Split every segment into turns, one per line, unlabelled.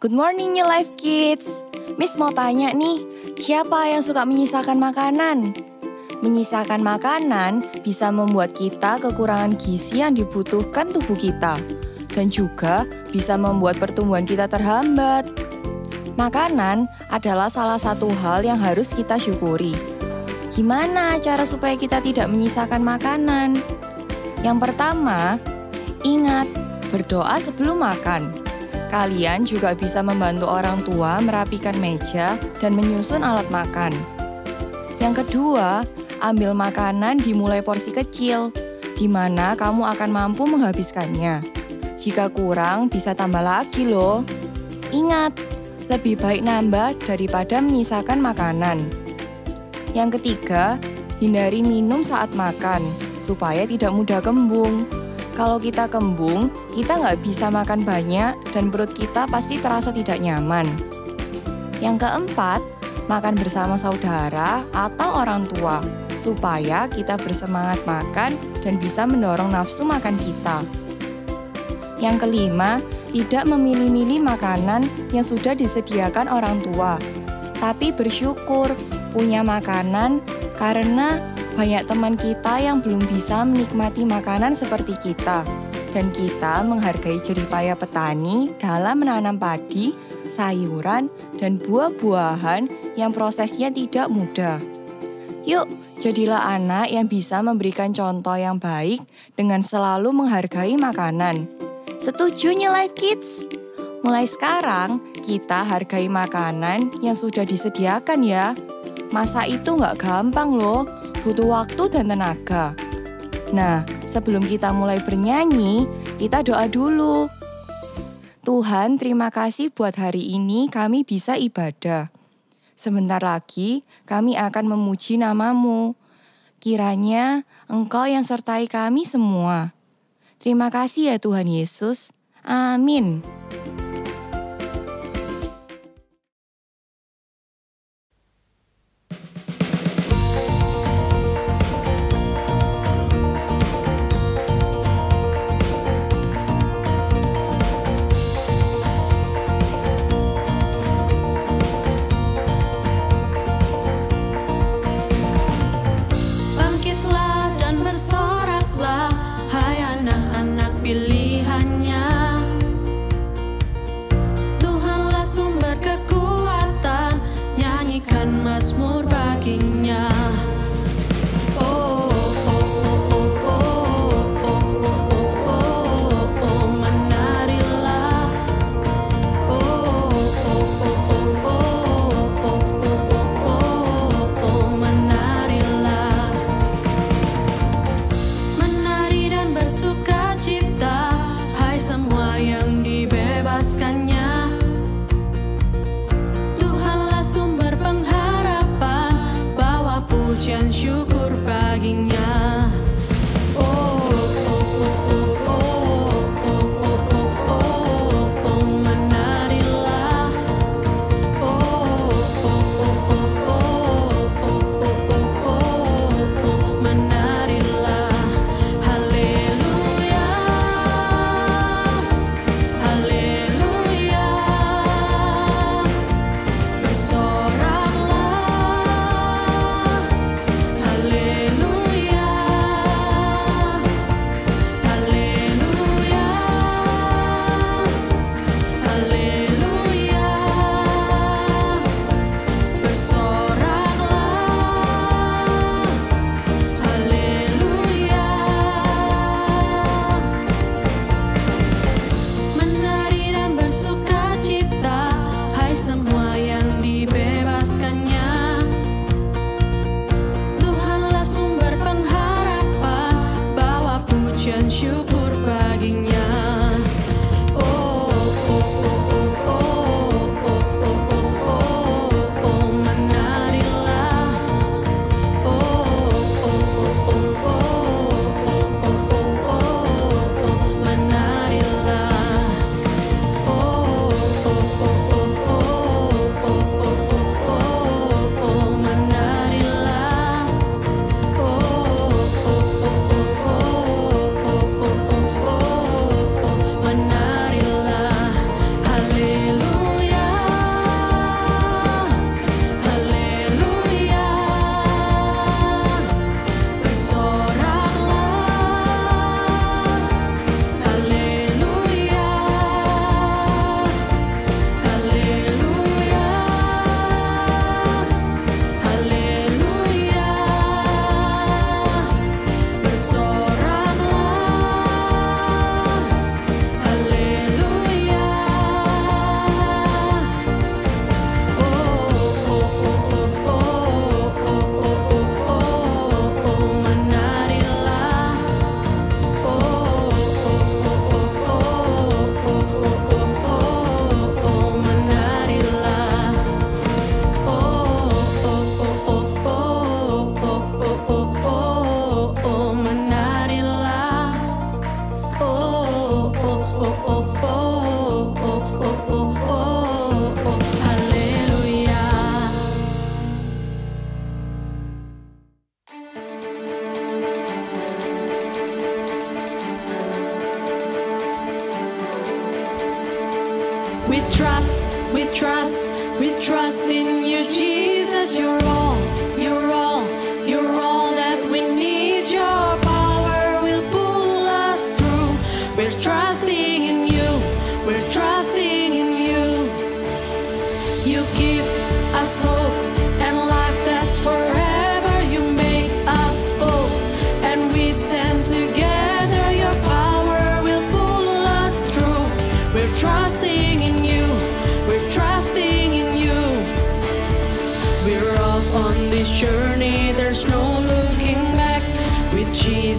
Good morning New Life Kids. Miss mau tanya nih, siapa yang suka menyisakan makanan? Menyisakan makanan bisa membuat kita kekurangan gizi yang dibutuhkan tubuh kita. Dan juga bisa membuat pertumbuhan kita terhambat. Makanan adalah salah satu hal yang harus kita syukuri. Gimana cara supaya kita tidak menyisakan makanan? Yang pertama, ingat berdoa sebelum makan. Kalian juga bisa membantu orang tua merapikan meja dan menyusun alat makan. Yang kedua, ambil makanan dimulai porsi kecil, di mana kamu akan mampu menghabiskannya. Jika kurang, bisa tambah lagi loh. Ingat, lebih baik nambah daripada menyisakan makanan. Yang ketiga, hindari minum saat makan, supaya tidak mudah kembung. Kalau kita kembung, kita nggak bisa makan banyak dan perut kita pasti terasa tidak nyaman. Yang keempat, makan bersama saudara atau orang tua, supaya kita bersemangat makan dan bisa mendorong nafsu makan kita. Yang kelima, tidak memilih-milih makanan yang sudah disediakan orang tua, tapi bersyukur punya makanan karena banyak teman kita yang belum bisa menikmati makanan seperti kita. Dan kita menghargai jerih payah petani dalam menanam padi, sayuran, dan buah-buahan yang prosesnya tidak mudah. Yuk, jadilah anak yang bisa memberikan contoh yang baik dengan selalu menghargai makanan. Setuju New Life Kids? Mulai sekarang, kita hargai makanan yang sudah disediakan ya. Masak itu nggak gampang loh, butuh waktu dan tenaga. Nah, sebelum kita mulai bernyanyi, kita doa dulu. Tuhan, terima kasih buat hari ini kami bisa ibadah. Sebentar lagi, kami akan memuji nama-Mu. Kiranya Engkau yang sertai kami semua. Terima kasih ya Tuhan Yesus. Amin.
Mazmur baginya. Menarilah. Menarilah. Menari dan bersuka cita, hai semua yang dibebaskannya. Pujian syukur baginya. Menarilah. Menarilah. Haleluya. Haleluya. Bersoraklah. Haleluya, haleluya, haleluya, bersoraklah, haleluya. Menari dan bersuka cita, hai semua yang dibebaskannya. Pujian syukur baginya. Menarilah. Menarilah. Menarilah.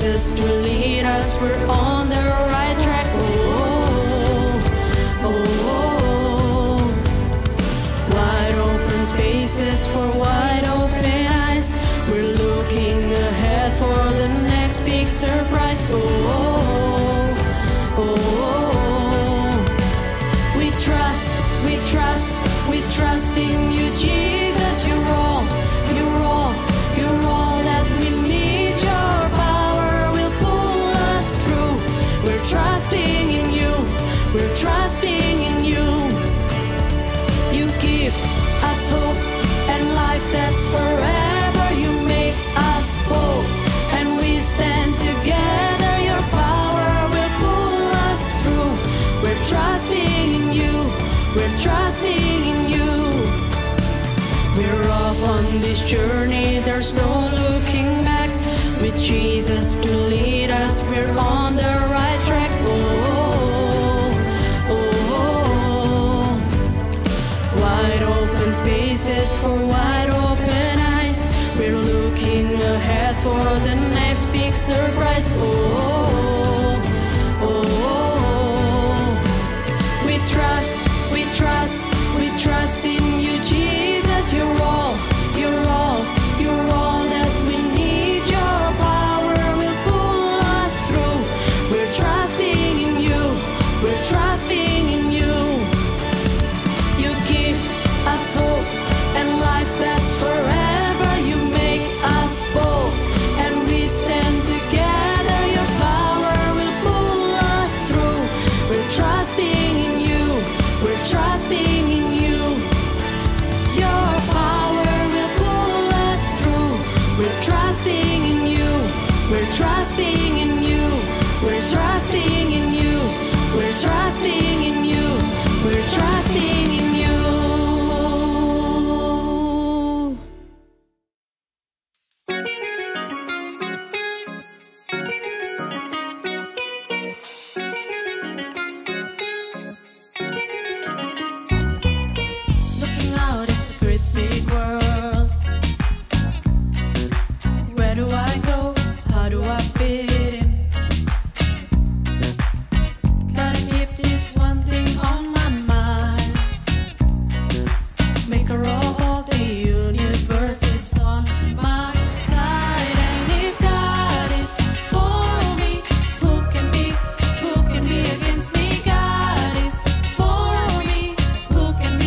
Jesus to lead us, we're on the right track. Oh, oh, oh. Wide open spaces for wide open eyes. We're looking ahead for the next big surprise. Oh, oh, oh. We trust, we trust, we trust in you, Jesus. You're all, you're all, you're all that we need. Your power will pull us through. We're trusting in you, we're trusting in you. You give us hope and life that's forever. You make us bold and we stand together. Your power will pull us through. We're trusting in you, we're trusting in you. We're off on this journey, there's no looking back. With Jesus to lead us, we're on the right track. Oh, oh, oh. Wide open spaces for wide open eyes. We're looking ahead for the next big surprise. Oh, oh, oh. We trust, we trust, we trust in you, Jesus. You're all, you're all, you're all that we need. Your power will pull us through. We're trusting in you, we're trusting in you. You give us hope and life that's forever. You make us bold and we stand together. Your power will pull us through. We're trusting in you, we're trusting in you. Your power will pull us through. We're trusting in you, we're trusting in you, we're trusting in you, we're trusting in you, we're trusting in you. Looking out, it's a great big world. Where do I go? How do I fit in? Gotta keep this one thing on my mind. Make a roll, the universe is on my side. And if God is for me, who can be against me? God is for me, who can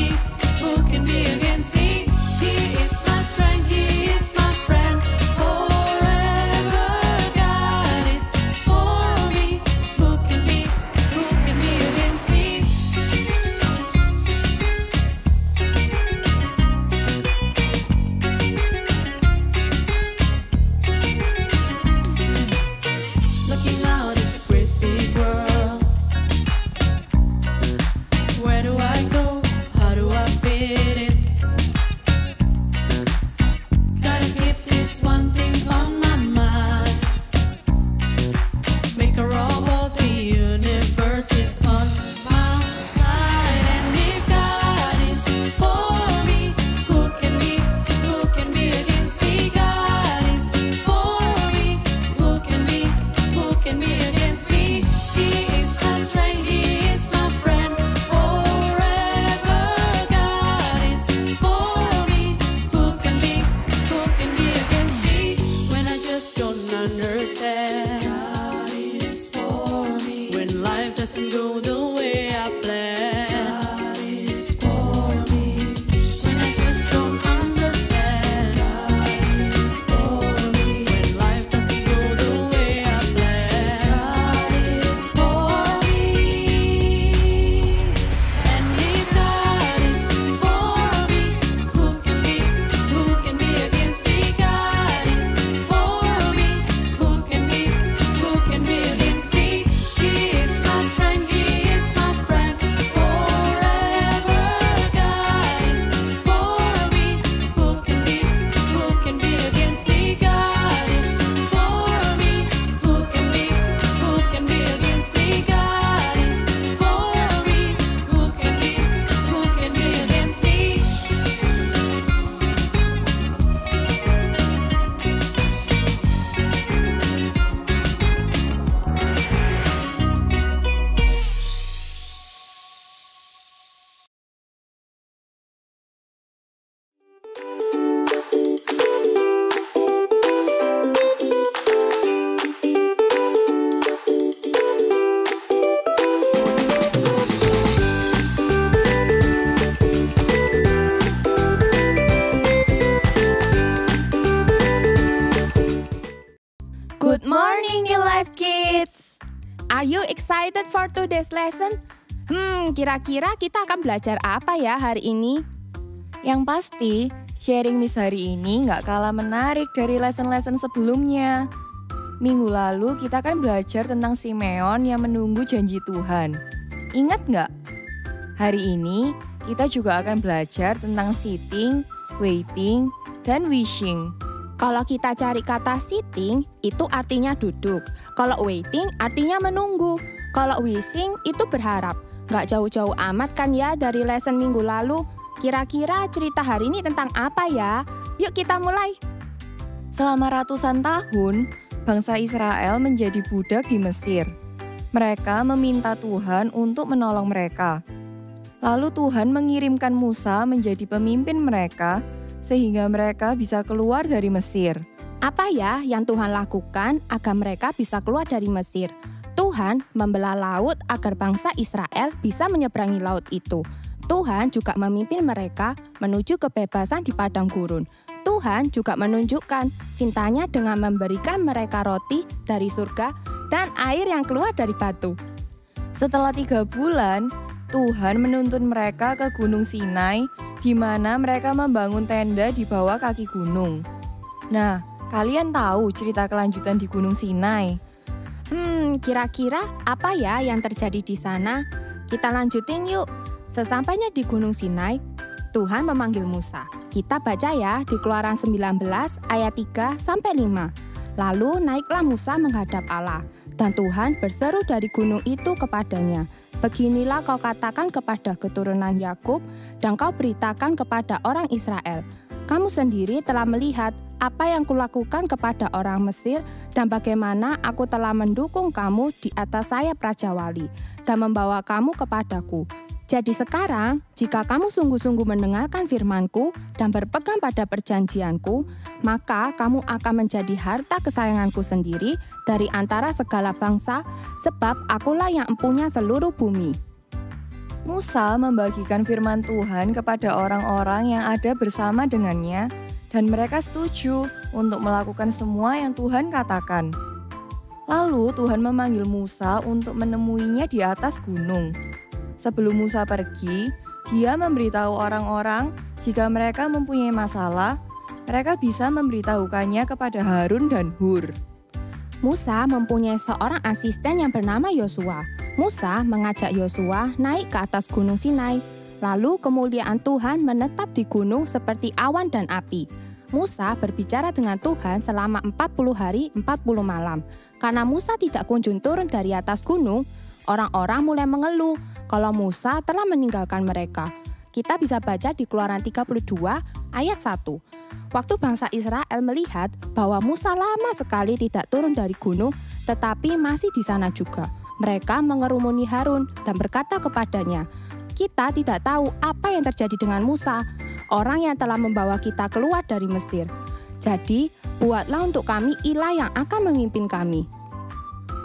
be against me? He is my strength, He is my friend forever. God is for me, who can be against me? Looking out, it's a great big world. Where do I go? How do I fit in? Gotta keep this one thing on my mind. Make a roll, the universe is on my side. And if God is for me, who can be against me? God is for me, who can be against me? He is my strength, He is my friend forever. God is for me, who can be against me? When I just don't understand, God is for me. When life doesn't go the way I planned, God is for me. When I just don't understand, God is for me. When life doesn't go the way I planned, God is for me. And if God is for me, who can be against me? God is for me, who can be
Good morning, New Life Kids!
Are you excited for today's lesson? Kira-kira kita akan belajar apa ya hari ini?
Yang pasti, sharing Miss hari ini nggak kalah menarik dari lesson-lesson sebelumnya. Minggu lalu kita kan belajar tentang Simeon yang menunggu janji Tuhan. Ingat nggak? Hari ini kita juga akan belajar tentang sitting, waiting, dan wishing.
Kalau kita cari kata sitting, itu artinya duduk. Kalau waiting, artinya menunggu. Kalau wishing, itu berharap. Nggak jauh-jauh amat kan ya dari lesson minggu lalu? Kira-kira cerita hari ini tentang apa ya? Yuk kita mulai.
Selama ratusan tahun, bangsa Israel menjadi budak di Mesir. Mereka meminta Tuhan untuk menolong mereka. Lalu Tuhan mengirimkan Musa menjadi pemimpin mereka, sehingga mereka bisa keluar dari Mesir.
Apa ya yang Tuhan lakukan agar mereka bisa keluar dari Mesir? Tuhan membelah laut agar bangsa Israel bisa menyeberangi laut itu. Tuhan juga memimpin mereka menuju kebebasan di padang gurun. Tuhan juga menunjukkan cintanya dengan memberikan mereka roti dari surga dan air yang keluar dari batu.
Setelah 3 bulan, Tuhan menuntun mereka ke Gunung Sinai, di mana mereka membangun tenda di bawah kaki gunung. Nah, kalian tahu cerita kelanjutan di Gunung Sinai?
Kira-kira apa ya yang terjadi di sana? Kita lanjutin yuk. Sesampainya di Gunung Sinai, Tuhan memanggil Musa. Kita baca ya di Keluaran 19 ayat 3-5. Lalu naiklah Musa menghadap Allah, dan Tuhan berseru dari gunung itu kepadanya, "Beginilah kau katakan kepada keturunan Yakub, dan kau beritakan kepada orang Israel, kamu sendiri telah melihat apa yang kulakukan kepada orang Mesir dan bagaimana aku telah mendukung kamu di atas sayap Raja Wali dan membawa kamu kepadaku. Jadi sekarang, jika kamu sungguh-sungguh mendengarkan firman-Ku dan berpegang pada perjanjian-Ku, maka kamu akan menjadi harta kesayangan-Ku sendiri dari antara segala bangsa, sebab akulah yang empunya seluruh bumi."
Musa membagikan firman Tuhan kepada orang-orang yang ada bersama dengannya, dan mereka setuju untuk melakukan semua yang Tuhan katakan. Lalu Tuhan memanggil Musa untuk menemuinya di atas gunung. Sebelum Musa pergi, dia memberitahu orang-orang jika mereka mempunyai masalah, mereka bisa memberitahukannya kepada Harun dan Hur.
Musa mempunyai seorang asisten yang bernama Yosua. Musa mengajak Yosua naik ke atas gunung Sinai. Lalu kemuliaan Tuhan menetap di gunung seperti awan dan api. Musa berbicara dengan Tuhan selama 40 hari 40 malam. Karena Musa tidak kunjung turun dari atas gunung, orang-orang mulai mengeluh kalau Musa telah meninggalkan mereka. Kita bisa baca di Keluaran 32 ayat 1. Waktu bangsa Israel melihat bahwa Musa lama sekali tidak turun dari gunung, tetapi masih di sana juga, mereka mengerumuni Harun dan berkata kepadanya, "Kita tidak tahu apa yang terjadi dengan Musa, orang yang telah membawa kita keluar dari Mesir. Jadi, buatlah untuk kami ilah yang akan memimpin kami."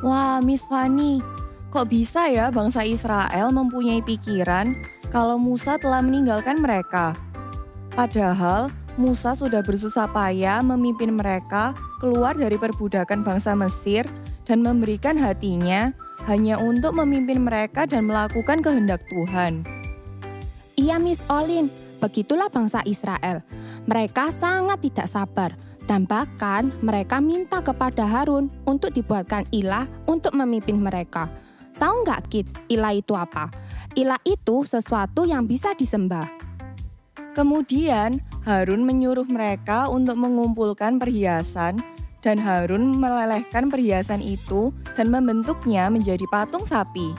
Wah, Miss Fanny, kok bisa ya bangsa Israel mempunyai pikiran kalau Musa telah meninggalkan mereka? Padahal, Musa sudah bersusah payah memimpin mereka keluar dari perbudakan bangsa Mesir dan memberikan hatinya hanya untuk memimpin mereka dan melakukan kehendak Tuhan.
Iya, Miss Olin, begitulah bangsa Israel. Mereka sangat tidak sabar dan bahkan mereka minta kepada Harun untuk dibuatkan ilah untuk memimpin mereka. Tahu nggak kids, ilah itu apa? Ilah itu sesuatu yang bisa disembah.
Kemudian Harun menyuruh mereka untuk mengumpulkan perhiasan dan Harun melelehkan perhiasan itu dan membentuknya menjadi patung sapi.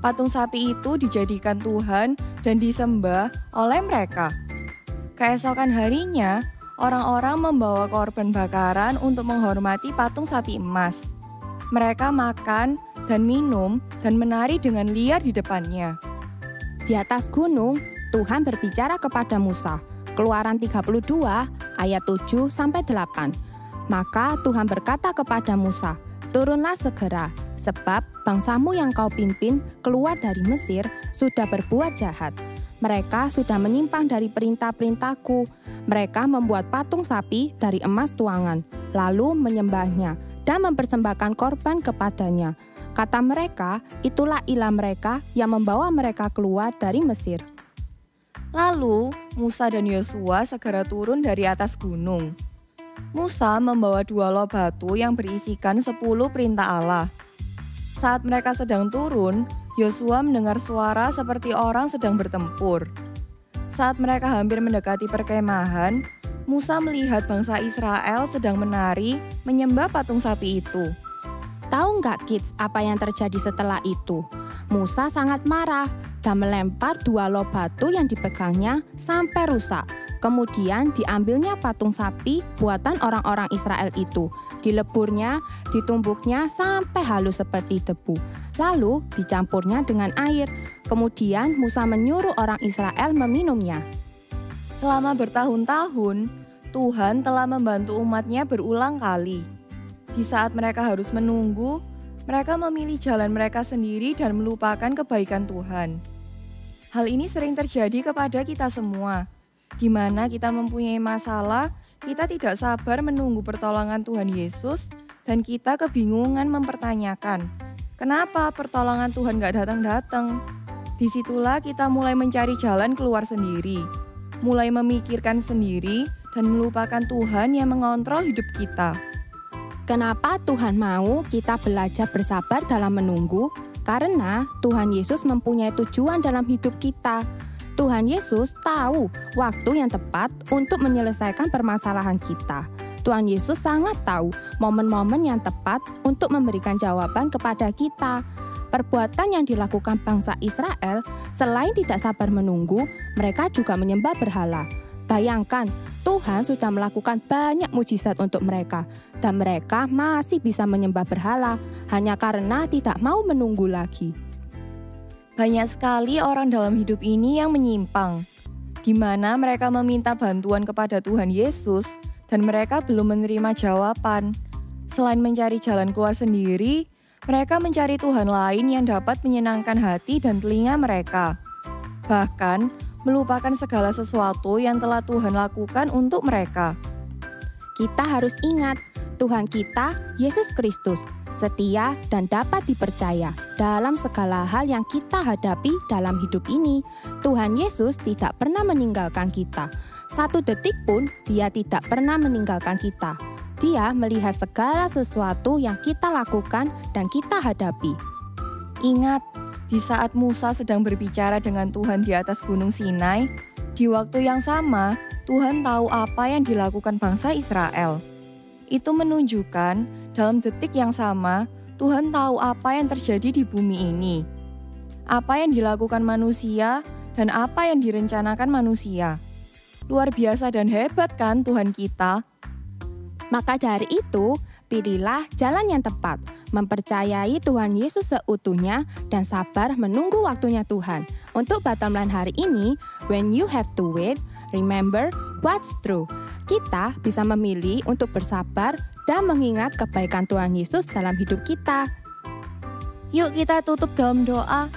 Patung sapi itu dijadikan Tuhan dan disembah oleh mereka. Keesokan harinya, orang-orang membawa korban bakaran untuk menghormati patung sapi emas. Mereka makan dan minum dan menari dengan liar di depannya.
Di atas gunung, Tuhan berbicara kepada Musa. Keluaran 32 ayat 7-8. Maka Tuhan berkata kepada Musa, "Turunlah segera, sebab bangsamu yang kau pimpin keluar dari Mesir sudah berbuat jahat. Mereka sudah menyimpang dari perintah-perintahku. Mereka membuat patung sapi dari emas tuangan, lalu menyembahnya, dan mempersembahkan korban kepadanya. Kata mereka, itulah ilah mereka yang membawa mereka keluar dari Mesir.
Lalu Musa dan Yosua segera turun dari atas gunung. Musa membawa 2 loh batu yang berisikan 10 perintah Allah. Saat mereka sedang turun, Yosua mendengar suara seperti orang sedang bertempur. Saat mereka hampir mendekati perkemahan, Musa melihat bangsa Israel sedang menari menyembah patung sapi itu.
Tahu nggak kids apa yang terjadi setelah itu? Musa sangat marah dan melempar 2 loh batu yang dipegangnya sampai rusak. Kemudian diambilnya patung sapi buatan orang-orang Israel itu. Dileburnya, ditumbuknya sampai halus seperti debu. Lalu dicampurnya dengan air. Kemudian Musa menyuruh orang Israel meminumnya.
Selama bertahun-tahun, Tuhan telah membantu umatnya berulang kali. Di saat mereka harus menunggu, mereka memilih jalan mereka sendiri dan melupakan kebaikan Tuhan. Hal ini sering terjadi kepada kita semua, di mana kita mempunyai masalah, kita tidak sabar menunggu pertolongan Tuhan Yesus, dan kita kebingungan mempertanyakan, kenapa pertolongan Tuhan gak datang-datang? Disitulah kita mulai mencari jalan keluar sendiri, mulai memikirkan sendiri, dan melupakan Tuhan yang mengontrol hidup kita.
Kenapa Tuhan mau kita belajar bersabar dalam menunggu? Karena Tuhan Yesus mempunyai tujuan dalam hidup kita. Tuhan Yesus tahu waktu yang tepat untuk menyelesaikan permasalahan kita. Tuhan Yesus sangat tahu momen-momen yang tepat untuk memberikan jawaban kepada kita. Perbuatan yang dilakukan bangsa Israel selain tidak sabar menunggu, mereka juga menyembah berhala. Bayangkan, Tuhan sudah melakukan banyak mujizat untuk mereka, dan mereka masih bisa menyembah berhala hanya karena tidak mau menunggu lagi.
Banyak sekali orang dalam hidup ini yang menyimpang, di mana mereka meminta bantuan kepada Tuhan Yesus dan mereka belum menerima jawaban. Selain mencari jalan keluar sendiri, mereka mencari Tuhan lain yang dapat menyenangkan hati dan telinga mereka. Bahkan, melupakan segala sesuatu yang telah Tuhan lakukan untuk mereka.
Kita harus ingat, Tuhan kita, Yesus Kristus, setia dan dapat dipercaya dalam segala hal yang kita hadapi dalam hidup ini. Tuhan Yesus tidak pernah meninggalkan kita. 1 detik pun Dia tidak pernah meninggalkan kita. Dia melihat segala sesuatu yang kita lakukan dan kita hadapi.
Ingat, di saat Musa sedang berbicara dengan Tuhan di atas Gunung Sinai, di waktu yang sama, Tuhan tahu apa yang dilakukan bangsa Israel. Itu menunjukkan dalam detik yang sama, Tuhan tahu apa yang terjadi di bumi ini. Apa yang dilakukan manusia dan apa yang direncanakan manusia. Luar biasa dan hebat kan Tuhan kita?
Maka dari itu, pilihlah jalan yang tepat, mempercayai Tuhan Yesus seutuhnya dan sabar menunggu waktunya Tuhan. Untuk bottom line hari ini, when you have to wait, remember what's true. Kita bisa memilih untuk bersabar dan mengingat kebaikan Tuhan Yesus dalam hidup kita.
Yuk kita tutup dalam doa.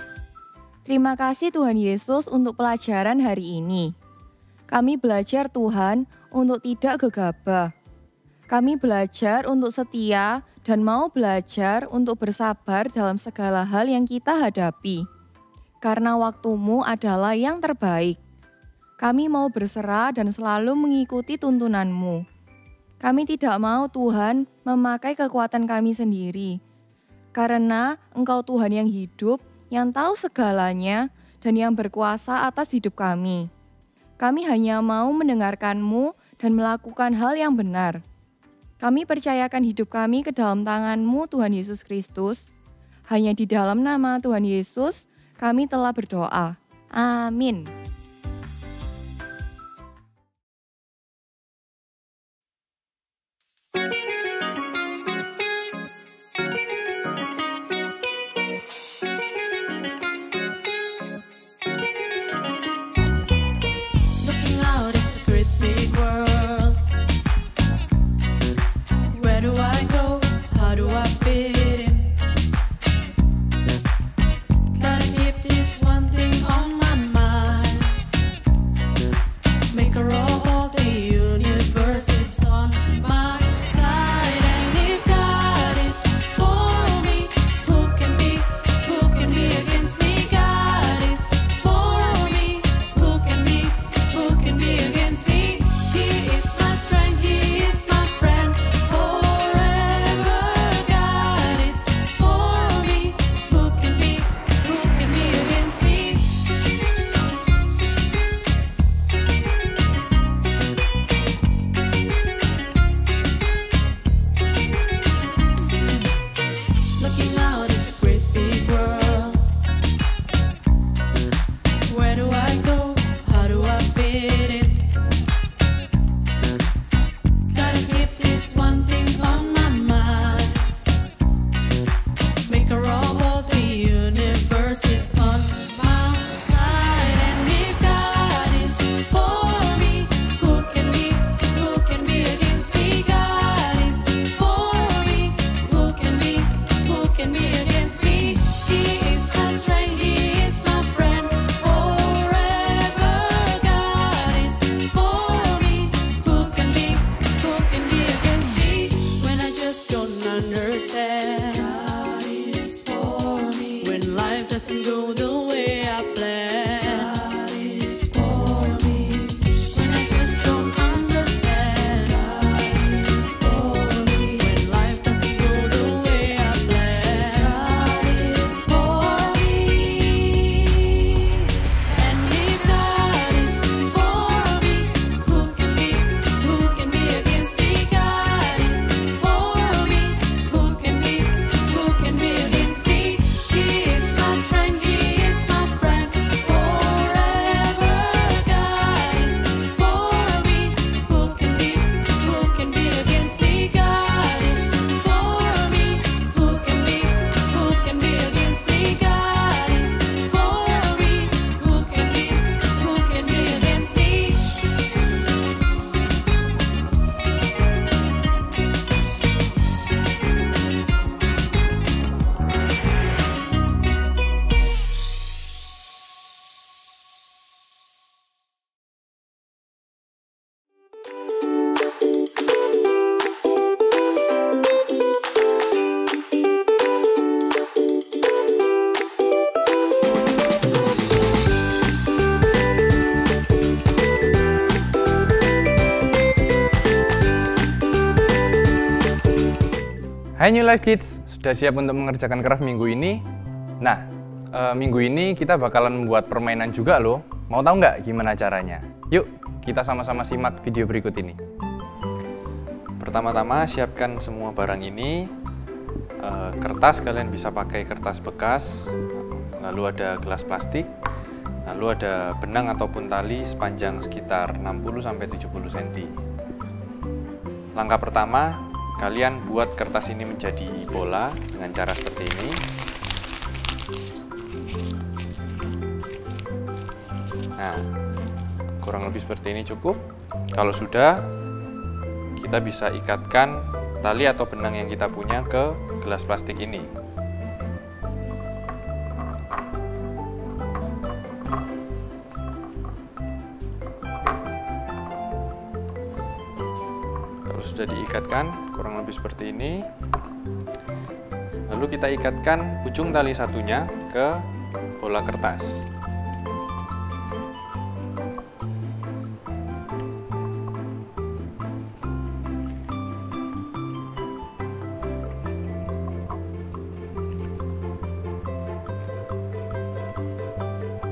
Terima kasih Tuhan Yesus untuk pelajaran hari ini. Kami belajar Tuhan untuk tidak gegabah. Kami belajar untuk setia dan mau belajar untuk bersabar dalam segala hal yang kita hadapi. Karena waktu-Mu adalah yang terbaik. Kami mau berserah dan selalu mengikuti tuntunan-Mu. Kami tidak mau Tuhan memakai kekuatan kami sendiri. Karena Engkau Tuhan yang hidup, yang tahu segalanya, dan yang berkuasa atas hidup kami. Kami hanya mau mendengarkan-Mu dan melakukan hal yang benar. Kami percayakan hidup kami ke dalam tangan-Mu Tuhan Yesus Kristus. Hanya di dalam nama Tuhan Yesus, kami telah berdoa. Amin.
Looking out, it's a great big world. Where do I go? How do I fit in? Gotta keep this one thing on my mind. understand. God is for me. When life doesn't go the way I planned. God is for me. When I just don't understand. God is for me. When life doesn't go the way I planned. God is for me. And if God is for me, who can be against me? God is for me. Who can be against me? He is my strength, He is my friend forever. God is for me. Who can be against me? God is for me. Who can be against me? God is for me. Who can be against me?
Hai New Life Kids, sudah siap untuk mengerjakan craft minggu ini? Nah, minggu ini kita bakalan membuat permainan juga loh. Mau tahu nggak gimana caranya? Yuk, kita sama-sama simak video berikut ini. Pertama-tama siapkan semua barang ini. Kertas, kalian bisa pakai kertas bekas. Lalu ada gelas plastik. Lalu ada benang ataupun tali sepanjang sekitar 60-70 cm. Langkah pertama, kalian buat kertas ini menjadi bola dengan cara seperti ini. Nah, kurang lebih seperti ini cukup. Kalau sudah, kita bisa ikatkan tali atau benang yang kita punya ke gelas plastik ini. Kalau sudah diikatkan, kurang lebih seperti ini. Lalu kita ikatkan ujung tali satunya ke bola kertas.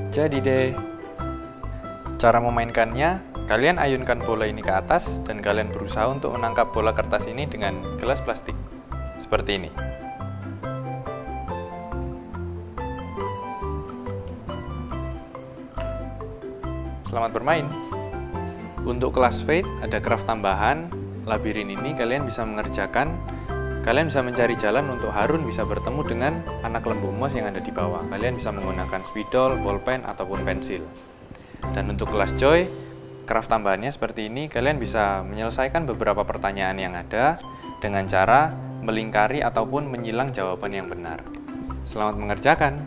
Jadi deh, cara memainkannya, kalian ayunkan bola ini ke atas dan kalian berusaha untuk menangkap bola kertas ini dengan gelas plastik. Seperti ini. Selamat bermain. Untuk kelas Fate ada craft tambahan, labirin ini kalian bisa mengerjakan. Kalian bisa mencari jalan untuk Harun bisa bertemu dengan anak lembu emas yang ada di bawah. Kalian bisa menggunakan spidol, bolpen, ataupun pensil. Dan untuk kelas Joy, craft tambahannya seperti ini. Kalian bisa menyelesaikan beberapa pertanyaan yang ada dengan cara melingkari ataupun menyilang jawaban yang benar. Selamat mengerjakan!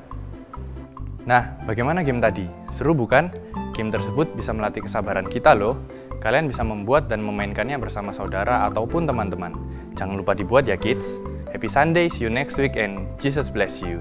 Nah, bagaimana game tadi? Seru bukan? Game tersebut bisa melatih kesabaran kita loh. Kalian bisa membuat dan memainkannya bersama saudara ataupun teman-teman. Jangan lupa dibuat ya kids. Happy Sunday, see you next week and Jesus bless you.